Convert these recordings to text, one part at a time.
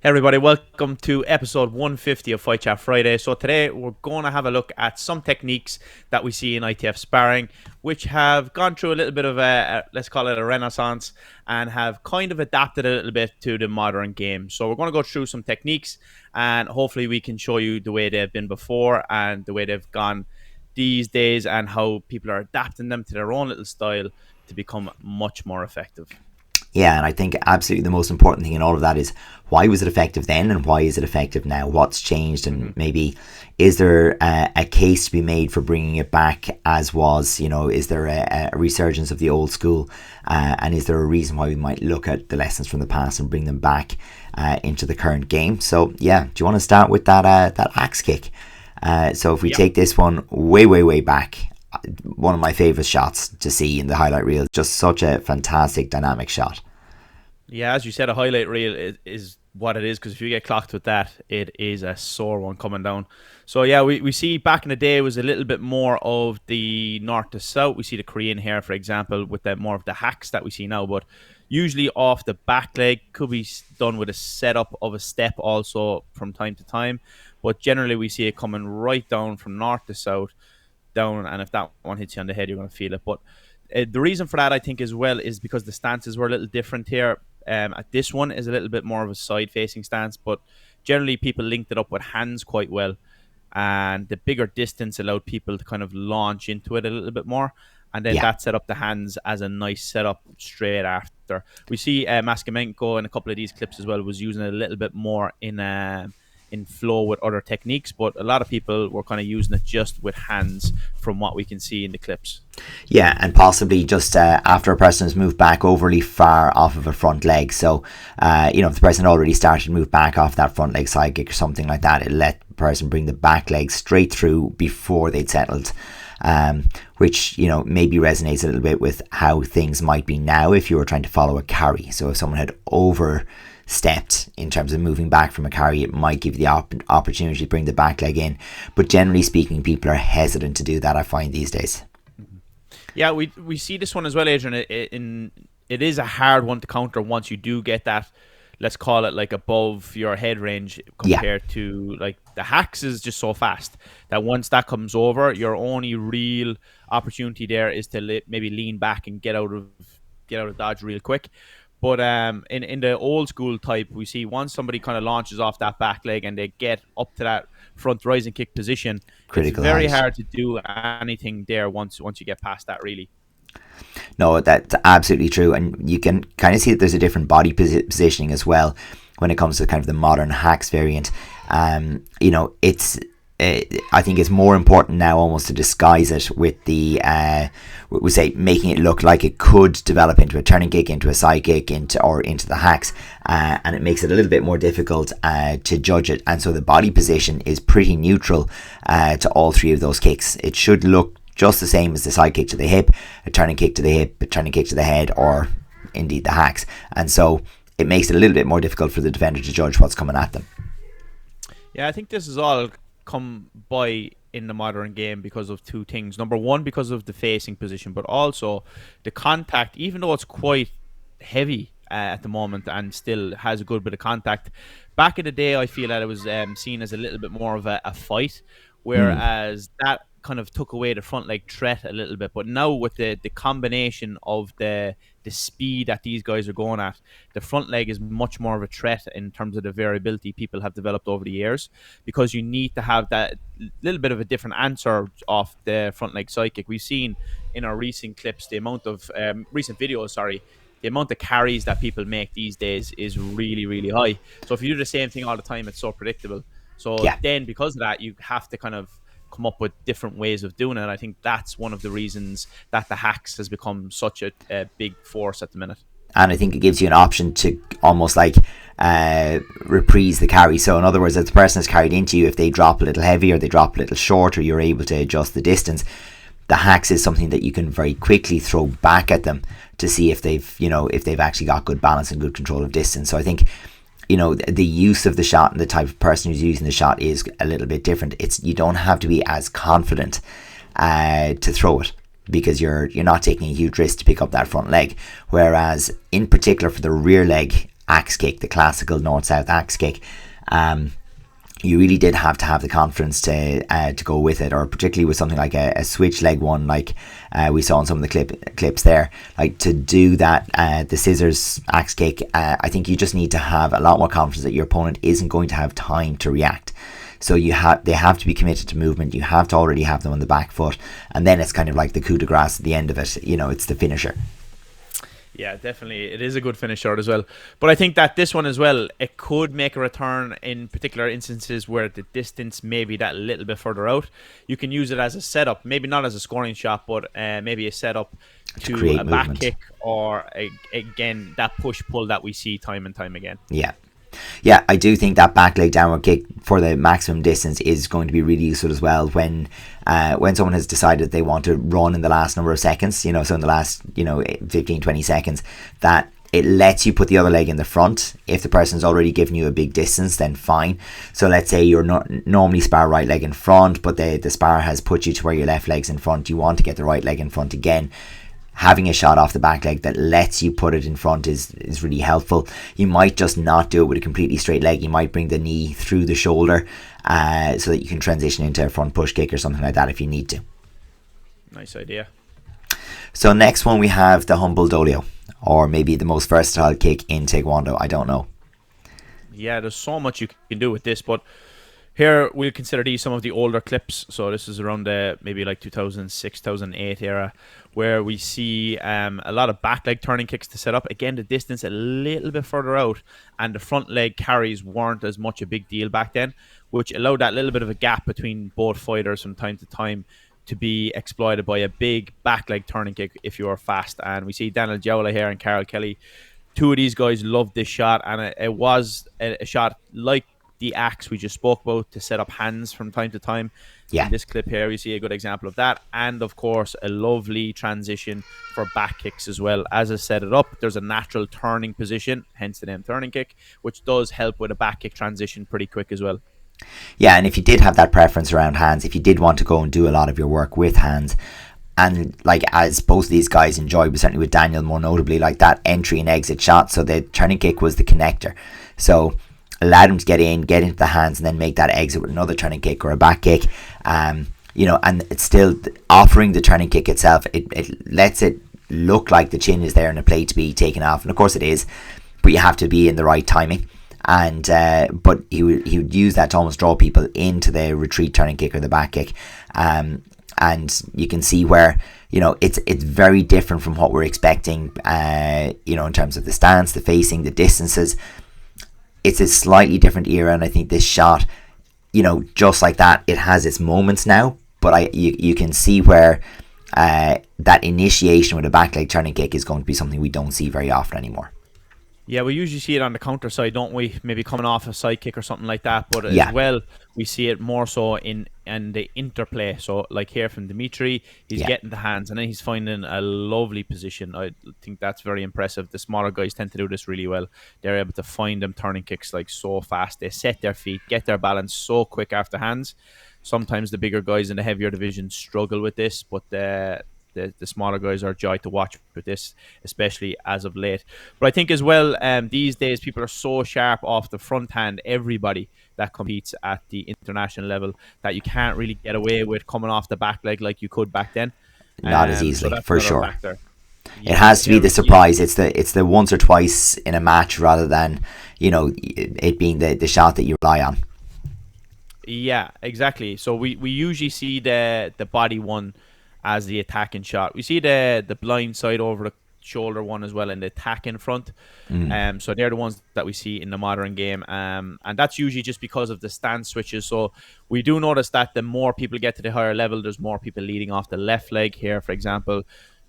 Hey everybody, welcome to episode 150 of Fight Chat Friday. So today we're going to have a look at some techniques that we see in ITF Sparring, which have gone through a little bit of let's call it a renaissance, and have kind of adapted a little bit to the modern game. So we're going to go through some techniques, and hopefully we can show you the way they've been before and the way they've gone these days, and how people are adapting them to their own little style to become much more effective. Yeah, and I think absolutely the most important thing in all of that is, why was it effective then and why is it effective now? What's changed, and maybe is there a case to be made for bringing it back as was? Is there a resurgence of the old school, and is there a reason why we might look at the lessons from the past and bring them back into the current game? So yeah, do you want to start with that axe kick? So if we take this one way back, one of my favorite shots to see in the highlight reel. Just such a fantastic dynamic shot. Yeah, as you said, a highlight reel is what it is, because if you get clocked with that, it is a sore one coming down. So yeah, we see back in the day it was a little bit more of the north to south. We see the Korean hair, for example, with the more of the hacks that we see now, but usually off the back leg, could be done with a setup of a step also from time to time. But generally we see it coming right down from north to south down, and if that one hits you on the head, you're going to feel it. But the reason for that, I think, as well, is because the stances were a little different here. This one is a little bit more of a side-facing stance, but generally people linked it up with hands quite well, and the bigger distance allowed people to kind of launch into it a little bit more, and then that set up the hands as a nice setup straight after. We see Maskimenko in a couple of these clips as well was using it a little bit more in flow with other techniques, but a lot of people were kind of using it just with hands from what we can see in the clips. Yeah, and possibly just after a person has moved back overly far off of a front leg. So, if the person already started to move back off that front leg side kick or something like that, it'll let the person bring the back leg straight through before they'd settled. Which maybe resonates a little bit with how things might be now if you were trying to follow a carry. So if someone had overstepped in terms of moving back from a carry, it might give you the opportunity to bring the back leg in. But generally speaking, people are hesitant to do that, I find, these days. Yeah, we see this one as well, Adrian. It is a hard one to counter once you do get that, let's call it like above your head range, compared to like the hacks is just so fast that once that comes over, your only real opportunity there is to maybe lean back and get out of dodge real quick. But in the old school type, we see once somebody kind of launches off that back leg and they get up to that front rising kick position, Critical it's very height. hard to do anything there once you get past that, really. No, that's absolutely true. And you can kind of see that there's a different body positioning as well when it comes to kind of the modern hacks variant. I think it's more important now almost to disguise it with the, we say, making it look like it could develop into a turning kick, into a side kick, into the hacks, and it makes it a little bit more difficult to judge it. And so the body position is pretty neutral to all three of those kicks. It should look just the same as the side kick to the hip, a turning kick to the hip, a turning kick to the head, or indeed the hacks. And so it makes it a little bit more difficult for the defender to judge what's coming at them. Yeah, I think this is all come by in the modern game because of two things. Number one, because of the facing position, but also the contact. Even though it's quite heavy at the moment and still has a good bit of contact, back in the day I feel that it was seen as a little bit more of a fight, whereas that kind of took away the front leg threat a little bit. But now with the combination of the speed that these guys are going at, the front leg is much more of a threat in terms of the variability people have developed over the years, because you need to have that little bit of a different answer off the front leg side kick. We've seen in our recent clips the amount of recent videos, the amount of carries that people make these days is really, really high. So if you do the same thing all the time, it's so predictable. So then because of that, you have to kind of come up with different ways of doing it. I think that's one of the reasons that the hacks has become such a big force at the minute. And I think it gives you an option to almost like reprise the carry. So in other words, if the person is carried into you, if they drop a little heavy or they drop a little short, or you're able to adjust the distance, the hacks is something that you can very quickly throw back at them to see if they've actually got good balance and good control of distance. So I think the use of the shot and the type of person who's using the shot is a little bit different. You don't have to be as confident to throw it, because you're not taking a huge risk to pick up that front leg. Whereas in particular for the rear leg, axe kick, the classical north-south axe kick. You really did have to have the confidence to go with it, or particularly with something like a switch leg one, like we saw in some of the clips there. Like, to do that, the scissors axe kick, I think you just need to have a lot more confidence that your opponent isn't going to have time to react. So they have to be committed to movement. You have to already have them on the back foot, and then it's kind of like the coup de grace at the end of it. It's the finisher. Yeah, definitely. It is a good finisher as well. But I think that this one as well, it could make a return in particular instances where the distance may be that little bit further out. You can use it as a setup, maybe not as a scoring shot, but maybe a setup to a movement. Back kick, or again, that push-pull that we see time and time again. Yeah, I do think that back leg downward kick for the maximum distance is going to be really useful as well when someone has decided they want to run in the last number of seconds, so in the last 15, 20 seconds, that it lets you put the other leg in the front. If the person's already given you a big distance, then fine. So let's say you're not normally spar right leg in front, but the spar has put you to where your left leg's in front. You want to get the right leg in front again. Having a shot off the back leg that lets you put it in front is really helpful. You might just not do it with a completely straight leg. You might bring the knee through the shoulder so that you can transition into a front push kick or something like that if you need to. Nice idea. So next one we have the humble dolio, or maybe the most versatile kick in Taekwondo. I don't know. Yeah, there's so much you can do with this, but here we'll consider these some of the older clips. So this is around the maybe like 2006, 2008 era, where we see a lot of back leg turning kicks to set up. Again, the distance a little bit further out, and the front leg carries weren't as much a big deal back then, which allowed that little bit of a gap between both fighters from time to time to be exploited by a big back leg turning kick if you are fast. And we see Daniel Jowla here and Carol Kelly. Two of these guys loved this shot, and it was a shot like the axe we just spoke about to set up hands from time to time. Yeah. In this clip here, you see a good example of that. And of course, a lovely transition for back kicks as well. As I set it up, there's a natural turning position, hence the name turning kick, which does help with a back kick transition pretty quick as well. Yeah, and if you did have that preference around hands, if you did want to go and do a lot of your work with hands, and like as both of these guys enjoyed, but certainly with Daniel more notably, like that entry and exit shot. So the turning kick was the connector. So allowed him to get into the hands and then make that exit with another turning kick or a back kick. And it's still offering the turning kick itself. It lets it look like the chin is there and the plate to be taken off, and of course it is, but you have to be in the right timing. And but he would use that to almost draw people into the retreat turning kick or the back kick. And you can see where it's very different from what we're expecting. In terms of the stance, the facing, the distances. It's a slightly different era, and I think this shot, just like that, it has its moments now. But you can see where that initiation with a back leg turning kick is going to be something we don't see very often anymore. Yeah, we usually see it on the counter side, don't we? Maybe coming off a side kick or something like that. But as well, we see it more so in the interplay. So like here from Dimitri, he's getting the hands and then he's finding a lovely position. I think that's very impressive. The smaller guys tend to do this really well. They're able to find them turning kicks like so fast. They set their feet, get their balance so quick after hands. Sometimes the bigger guys in the heavier division struggle with this, but the smaller guys are a joy to watch with this, especially as of late. But I think as well, these days people are so sharp off the front hand, everybody that competes at the international level, that you can't really get away with coming off the back leg like you could back then. Not as easily, so for sure. Yeah, it has to be the surprise. It's the once or twice in a match rather than it being the shot that you rely on. Yeah, exactly. So we usually see the body one as the attacking shot. We see the blind side over the shoulder one as well, and the attack in front. So they're the ones that we see in the modern game, and that's usually just because of the stance switches. So we do notice that the more people get to the higher level, there's more people leading off the left leg here, for example.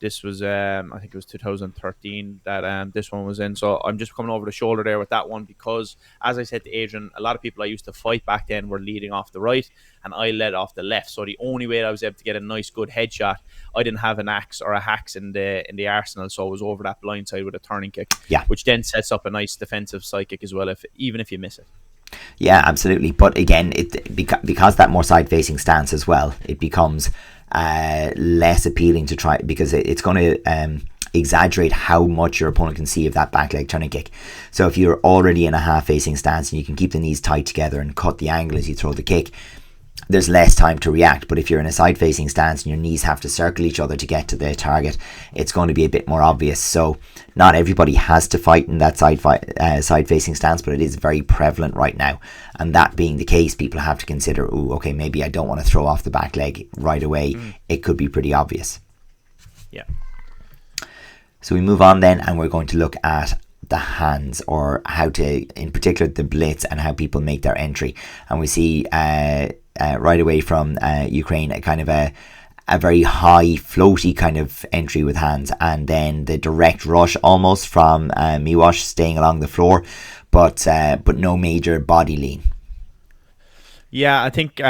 This was, I think it was 2013 that this one was in. So I'm just coming over the shoulder there with that one because, as I said to Adrian, a lot of people I used to fight back then were leading off the right and I led off the left. So the only way I was able to get a nice, good headshot, I didn't have an axe or a hacks in the arsenal. So I was over that blind side with a turning kick, which then sets up a nice defensive side kick as well, even if you miss it. Yeah, absolutely. But again, because that more side facing stance as well, it becomes less appealing to try, because it's going to exaggerate how much your opponent can see of that back leg turning kick. So if you're already in a half facing stance and you can keep the knees tight together and cut the angle as you throw the kick, there's less time to react. But if you're in a side facing stance and your knees have to circle each other to get to the target, it's going to be a bit more obvious. So not everybody has to fight in that side facing stance, but it is very prevalent right now. And that being the case, people have to consider, oh, okay, maybe I don't want to throw off the back leg right away. It could be pretty obvious. Yeah. So we move on then, and we're going to look at the hands, or how to, in particular, the blitz and how people make their entry. And we see right away from Ukraine a kind of a very high floaty kind of entry with hands, and then the direct rush almost from Miłosz staying along the floor, but no major body lean. Yeah, I think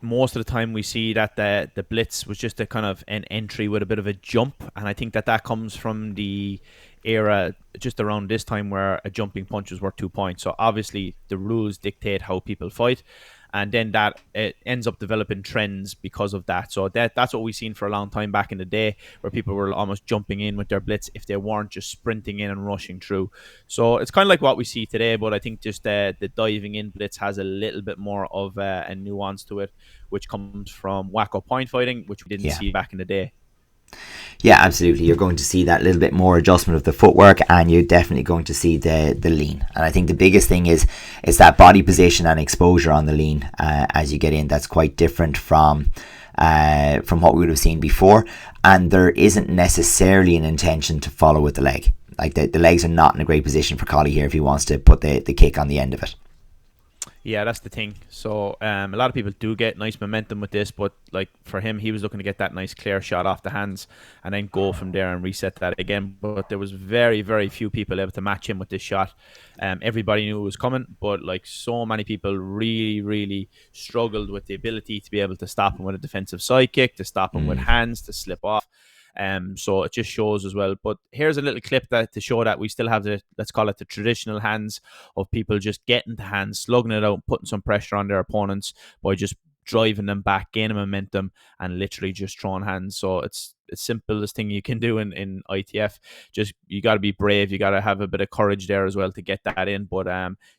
most of the time we see that the blitz was just a kind of an entry with a bit of a jump, and I think that comes from the era just around this time where a jumping punch was worth 2 points. So obviously the rules dictate how people fight, and then that it ends up developing trends because of that. So that's what we've seen for a long time back in the day, where people were almost jumping in with their blitz if they weren't just sprinting in and rushing through. So it's kind of like what we see today, but I think just the diving in blitz has a little bit more of a nuance to it, which comes from wacko point fighting, which we didn't see back in the day. Yeah, absolutely. You're going to see that little bit more adjustment of the footwork, and you're definitely going to see the lean. And I think the biggest thing is that body position and exposure on the lean as you get in. That's quite different from what we would have seen before. And there isn't necessarily an intention to follow with the leg. Like the legs are not in a great position for Collie here if he wants to put the kick on the end of it. Yeah, that's the thing. So a lot of people do get nice momentum with this, but like for him, he was looking to get that nice clear shot off the hands and then go from there and reset that again. But there was very, very few people able to match him with this shot. Everybody knew it was coming, but like so many people really, really struggled with the ability to be able to stop him with a defensive side kick, to stop him with hands, to slip off. So it just shows as well. But here's a little clip to show that we still have let's call it the traditional hands of people just getting the hands, slugging it out, putting some pressure on their opponents by just driving them back, gaining momentum, and literally just throwing hands. So it's the simplest thing you can do in ITF. Just you got to be brave. You got to have a bit of courage there as well to get that in. But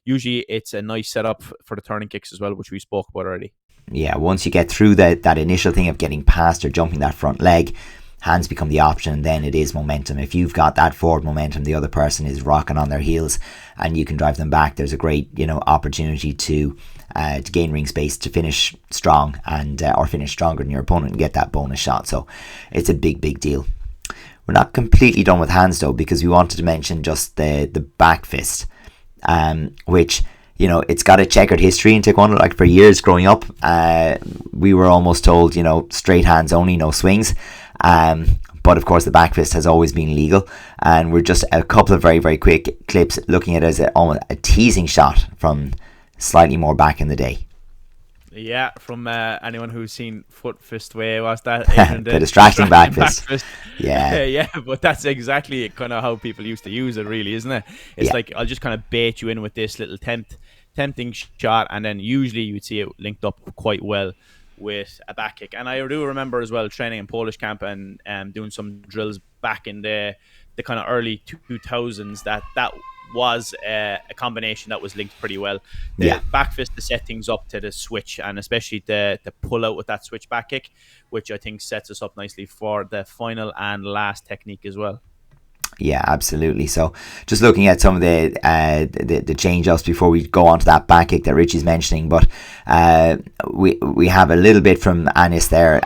usually it's a nice setup for the turning kicks as well, which we spoke about already. Yeah, once you get through that initial thing of getting past or jumping that front leg, hands become the option, and then it is momentum. If you've got that forward momentum, the other person is rocking on their heels and you can drive them back, there's a great opportunity to gain ring space, to finish strong and or finish stronger than your opponent and get that bonus shot. So it's a big deal. We're not completely done with hands though, because we wanted to mention just the back fist, which it's got a checkered history in Taekwondo. Like for years growing up, we were almost told, straight hands only, no swings. But of course the back fist has always been legal, and we're just a couple of very, very quick clips looking at it as almost a teasing shot from slightly more back in the day. Yeah, from anyone who's seen Foot Fist Way, what's that? Adrian, the distracting back fist. Yeah. Yeah, but that's exactly kind of how people used to use it, really, isn't it? It's like, I'll just kind of bait you in with this little tempting shot, and then usually you would see it linked up quite well with a back kick. And I do remember as well training in Polish camp and doing some drills back in the kind of early 2000s that was a combination that was linked pretty well. The back fist to set things up to the switch, and especially the pull out with that switch back kick, which I think sets us up nicely for the final and last technique as well. Yeah, absolutely. So just looking at some of the change-ups before we go on to that back kick that Richie's mentioning, but we have a little bit from Anis there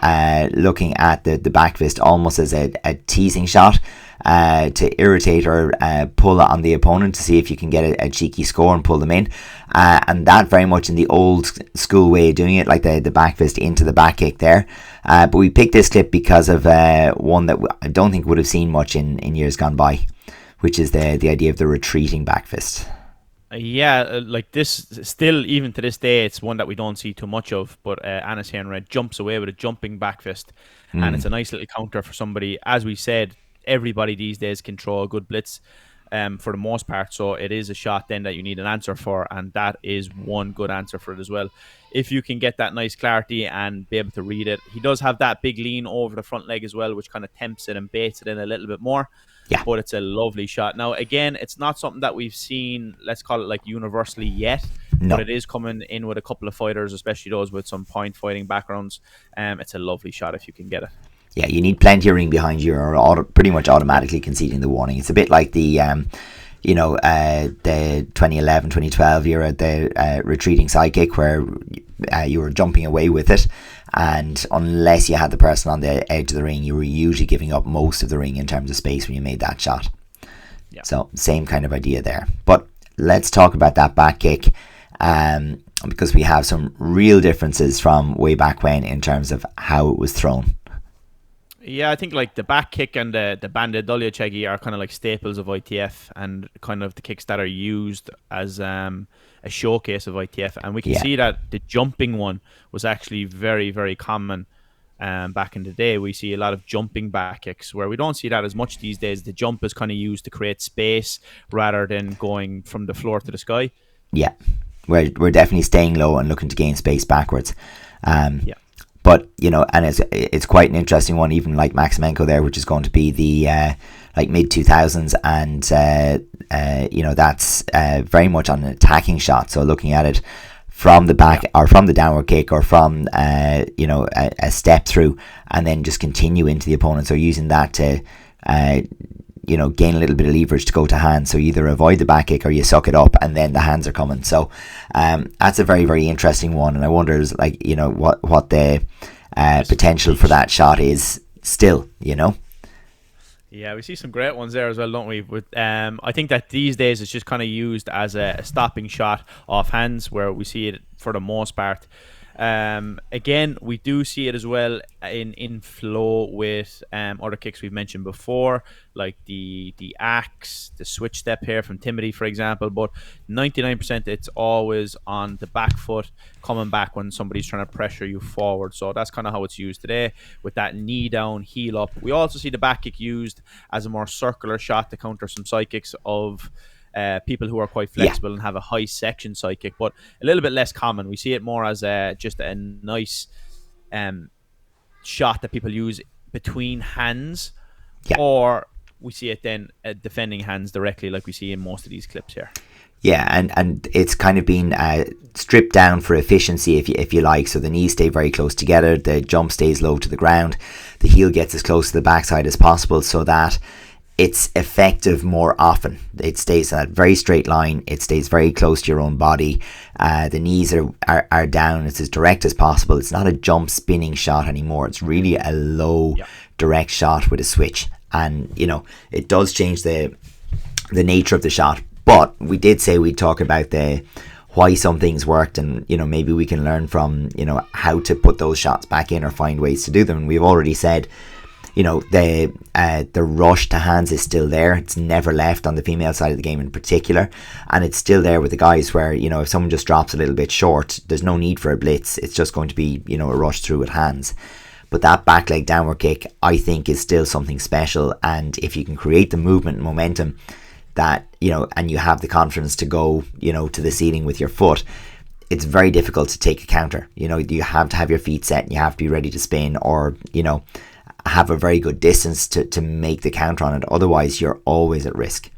looking at the back fist almost as a teasing shot to irritate or pull on the opponent to see if you can get a cheeky score and pull them in, and that very much in the old school way of doing it, like the back fist into the back kick there. But we picked this clip because of one that I don't think would have seen much in years gone by, which is the idea of the retreating back fist. Yeah, like this, still even to this day, it's one that we don't see too much of. But Anis here in red jumps away with a jumping back fist, and it's a nice little counter for somebody. As we said, everybody these days can throw a good blitz. for the most part. So it is a shot then that you need an answer for, and that is one good answer for it as well. If you can get that nice clarity and be able to read it. He does have that big lean over the front leg as well, which kind of tempts it and baits it in a little bit more. Yeah. But it's a lovely shot. Now, again, it's not something that we've seen, let's call it like universally yet, No. but it is coming in with a couple of fighters, especially those with some point fighting backgrounds. It's a lovely shot if you can get it. Yeah, you need plenty of ring behind you, or pretty much automatically conceding the warning. It's a bit like the the 2011, 2012 era, the retreating side kick, where you were jumping away with it, and unless you had the person on the edge of the ring, you were usually giving up most of the ring in terms of space when you made that shot. Yeah. So same kind of idea there. But let's talk about that back kick, because we have some real differences from way back when in terms of how it was thrown. Yeah, I think like the back kick and the banded dolya chegi are kind of like staples of ITF, and kind of the kicks that are used as a showcase of ITF. And we can see that the jumping one was actually very, very common back in the day. We see a lot of jumping back kicks, where we don't see that as much these days. The jump is kind of used to create space rather than going from the floor to the sky. Yeah, we're definitely staying low and looking to gain space backwards. But, and it's quite an interesting one, even like Maximenko there, which is going to be the like mid 2000s, and that's very much on an attacking shot. So looking at it from the back, or from the downward kick, or from a step through, and then just continue into the opponent. So using that to gain a little bit of leverage to go to hands. So you either avoid the back kick or you suck it up, and then the hands are coming. So that's a very, very interesting one. And I wonder, what the potential for that shot is still, Yeah, we see some great ones there as well, don't we? With I think that these days it's just kind of used as a stopping shot off hands, where we see it for the most part. Again, we do see it as well in flow with other kicks we've mentioned before, like the axe, the switch step here from Timothy, for example. But 99% it's always on the back foot, coming back when somebody's trying to pressure you forward. So that's kind of how it's used today, with that knee down, heel up. We also see the back kick used as a more circular shot to counter some side kicks of people who are quite flexible and have a high section side kick, but a little bit less common. We see it more as just a nice shot that people use between hands, or we see it then defending hands directly, like we see in most of these clips here. Yeah, and it's kind of been stripped down for efficiency, if you like. So the knees stay very close together, the jump stays low to the ground, the heel gets as close to the backside as possible, so that it's effective more often. It stays on that very straight line. It stays very close to your own body. The knees are down. It's as direct as possible. It's not a jump spinning shot anymore. It's really a low direct shot with a switch. And, it does change the nature of the shot. But we did say we'd talk about why some things worked, and, maybe we can learn from, how to put those shots back in or find ways to do them. And we've already said, the rush to hands is still there. It's never left on the female side of the game in particular, and it's still there with the guys, where if someone just drops a little bit short, there's no need for a blitz. It's just going to be a rush through with hands. But that back leg downward kick, I think, is still something special. And if you can create the movement and momentum that and you have the confidence to go to the ceiling with your foot, it's very difficult to take a counter. You have to have your feet set, and you have to be ready to spin, or have a very good distance to make the counter on it. Otherwise, you're always at risk.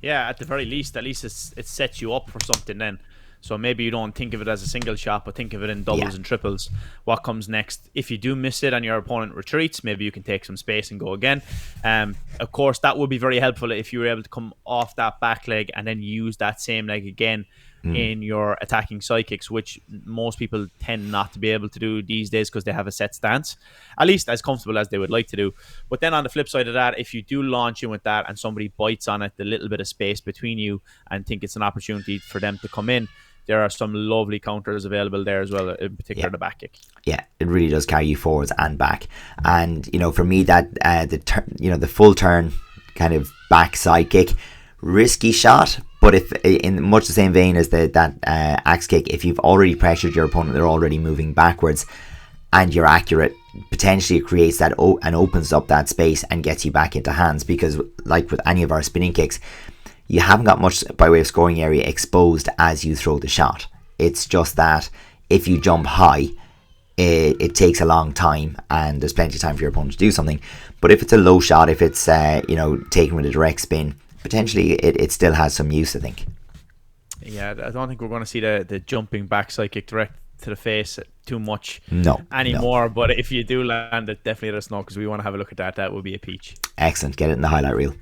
Yeah, at the very least, it sets you up for something then. So maybe you don't think of it as a single shot, but think of it in doubles and triples. What comes next? If you do miss it and your opponent retreats, maybe you can take some space and go again. Of course, that would be very helpful if you were able to come off that back leg and then use that same leg again in your attacking side kicks, which most people tend not to be able to do these days because they have a set stance, at least as comfortable as they would like to do. But then on the flip side of that, if you do launch in with that and somebody bites on it, the little bit of space between you, and think it's an opportunity for them to come in, there are some lovely counters available there as well, in particular the back kick. Yeah, it really does carry you forwards and back. And for me, that the full turn kind of back side kick, risky shot. But if in much the same vein as that axe kick, if you've already pressured your opponent, they're already moving backwards, and you're accurate, potentially it creates that and opens up that space and gets you back into hands, because like with any of our spinning kicks, you haven't got much by way of scoring area exposed as you throw the shot. It's just that if you jump high, it takes a long time and there's plenty of time for your opponent to do something. But if it's a low shot, if it's taken with a direct spin, potentially it still has some use, I think. Yeah, I don't think we're going to see the jumping backside kick direct to the face too much anymore. No. But if you do land it, definitely let us know, because we want to have a look at that. That would be a peach. Excellent. Get it in the highlight reel.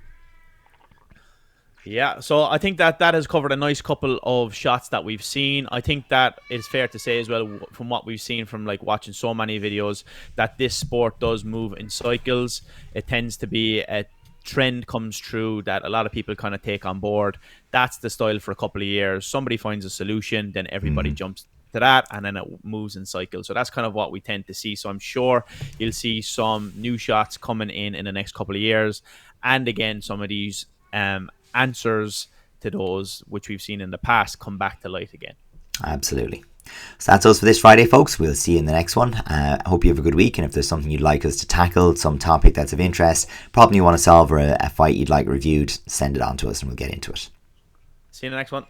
Yeah, so I think that has covered a nice couple of shots that we've seen. I think that it's fair to say as well, from what we've seen from like watching so many videos, that this sport does move in cycles. It tends to be a trend comes true that a lot of people kind of take on board. That's the style for a couple of years. Somebody finds a solution, then everybody jumps to that, and then it moves in cycles. So that's kind of what we tend to see. So I'm sure you'll see some new shots coming in the next couple of years. And again, some of these answers to those which we've seen in the past come back to light again. Absolutely. So that's us for this Friday, folks. We'll see you in the next one. I hope you have a good week, and if there's something you'd like us to tackle, some topic that's of interest, problem you want to solve, or a fight you'd like reviewed, send it on to us and we'll get into it. See you in the next one.